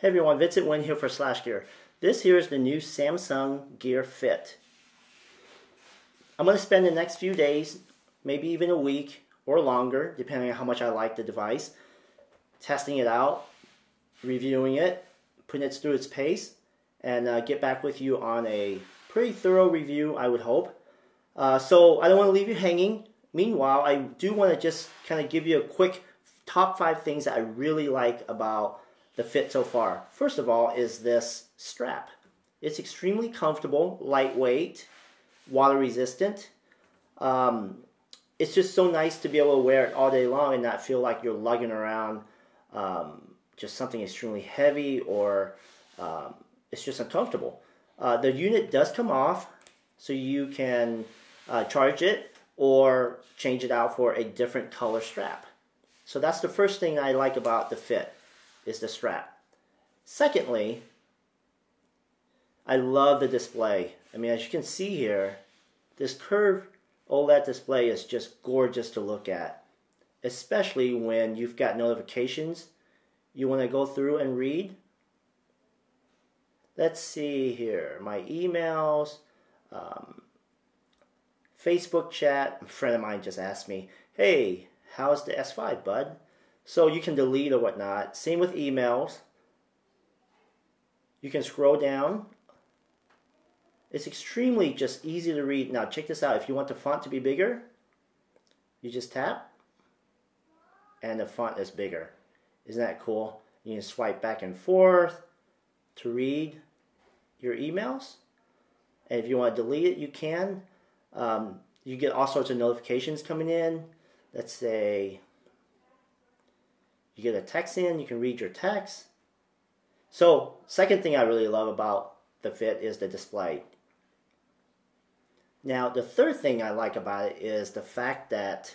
Hey everyone, Vincent Wynn here for Slash Gear. This here is the new Samsung Gear Fit. I'm going to spend the next few days, maybe even a week or longer, depending on how much I like the device, testing it out, reviewing it, putting it through its pace, and get back with you on a pretty thorough review, I would hope. So I don't want to leave you hanging. Meanwhile, I do want to just kind of give you a quick top 5 things that I really like about the Fit so far. First of all is this strap. It's extremely comfortable, lightweight, water resistant. It's just so nice to be able to wear it all day long and not feel like you're lugging around just something extremely heavy or it's just uncomfortable. The unit does come off, so you can charge it or change it out for a different color strap. So that's the first thing I like about the Fit, is the strap. Secondly, I love the display. I mean, as you can see here, this curved OLED display is just gorgeous to look at, especially when you've got notifications you want to go through and read. Let's see here, my emails, Facebook chat. A friend of mine just asked me, hey, how's the S5, bud? So you can delete or whatnot. Same with emails. You can scroll down. It's extremely just easy to read. Now check this out. If you want the font to be bigger, you just tap and the font is bigger. Isn't that cool? You can swipe back and forth to read your emails. And if you want to delete it, you can. You get all sorts of notifications coming in. Let's say you get a text in, you can read your text. So, second thing I really love about the Fit is the display. Now, the third thing I like about it is the fact that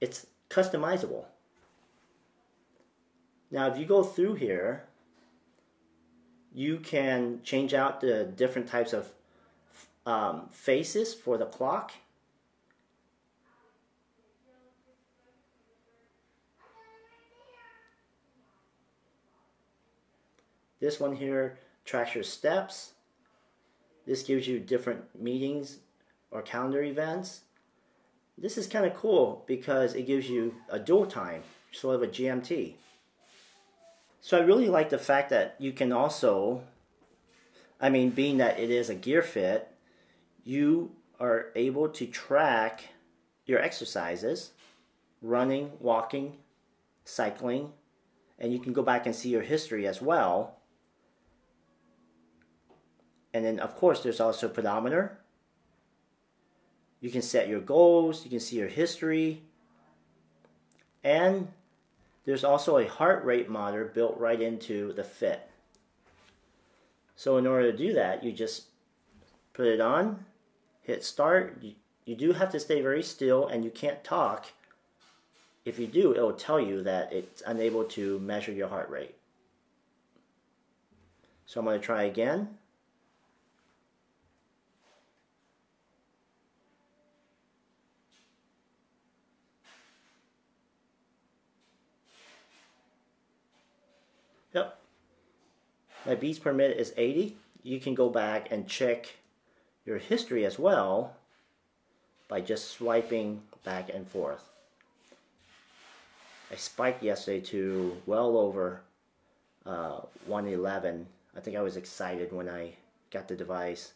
it's customizable. Now, if you go through here, you can change out the different types of faces for the clock. This one here tracks your steps. This gives you different meetings or calendar events. This is kind of cool because it gives you a dual time, sort of a GMT. So I really like the fact that you can also, I mean, being that it is a Gear Fit, you are able to track your exercises, running, walking, cycling, and you can go back and see your history as well. And then, of course, there's also a pedometer. You can set your goals. You can see your history. And there's also a heart rate monitor built right into the Fit. So in order to do that, you just put it on, hit start. You do have to stay very still, and you can't talk. If you do, it will tell you that it's unable to measure your heart rate. So I'm going to try again. Yep. My beats per minute is 80. You can go back and check your history as well by just swiping back and forth. I spiked yesterday to well over 111. I think I was excited when I got the device.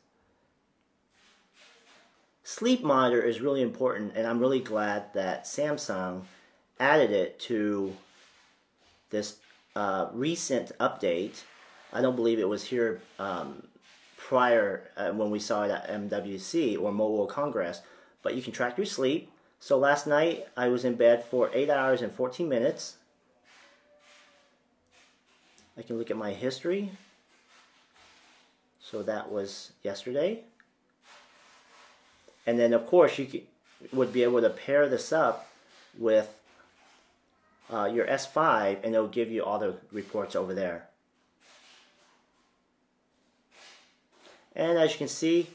Sleep monitor is really important, and I'm really glad that Samsung added it to this recent update. I don't believe it was here prior when we saw it at MWC or Mobile Congress, but you can track your sleep. So last night I was in bed for 8 hours and 14 minutes. I can look at my history. So that was yesterday. And then of course you would be able to pair this up with your S5 and it'll give you all the reports over there. And as you can see,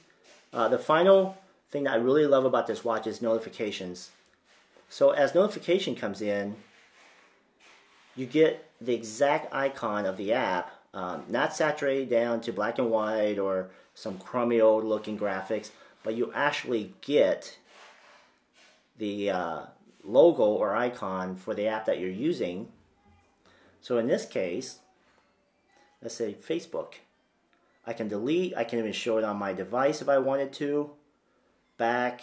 the final thing that I really love about this watch is notifications. So as notification comes in, you get the exact icon of the app not saturated down to black and white or some crummy old looking graphics, but you actually get the logo or icon for the app that you're using. So in this case, let's say Facebook. I can delete, I can even show it on my device if I wanted to, back,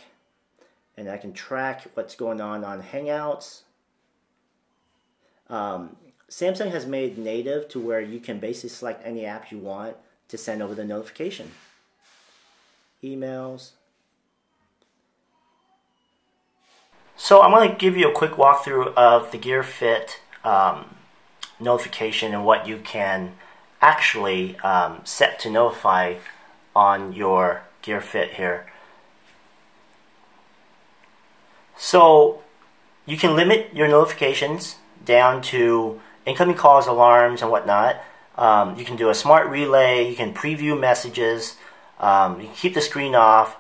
and I can track what's going on Hangouts. Samsung has made native to where you can basically select any app you want to send over the notification. Emails. So I'm going to give you a quick walkthrough of the Gear Fit notification and what you can actually set to notify on your Gear Fit here. So you can limit your notifications down to incoming calls, alarms, and whatnot. You can do a smart relay. You can preview messages. You can keep the screen off.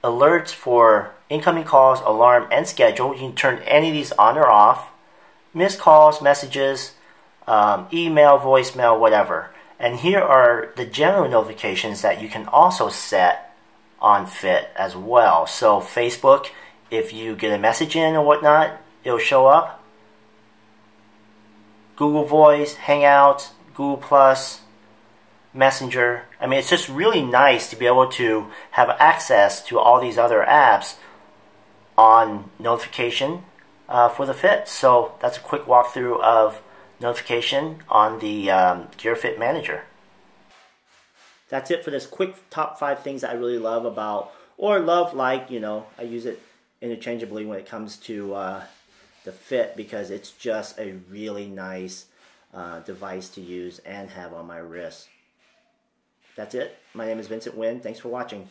Alerts for incoming calls, alarm, and schedule. You can turn any of these on or off. Missed calls, messages, email, voicemail, whatever. And here are the general notifications that you can also set on Fit as well. So Facebook, if you get a message in or whatnot, it'll show up. Google Voice, Hangouts, Google Plus, Messenger. I mean, it's just really nice to be able to have access to all these other apps on notification for the Fit. So that's a quick walkthrough of notification on the Gear Fit Manager. That's it for this quick top 5 things that I really love about, or love like, you know, I use it interchangeably when it comes to the Fit, because it's just a really nice device to use and have on my wrist. That's it. My name is Vincent Nguyen. Thanks for watching.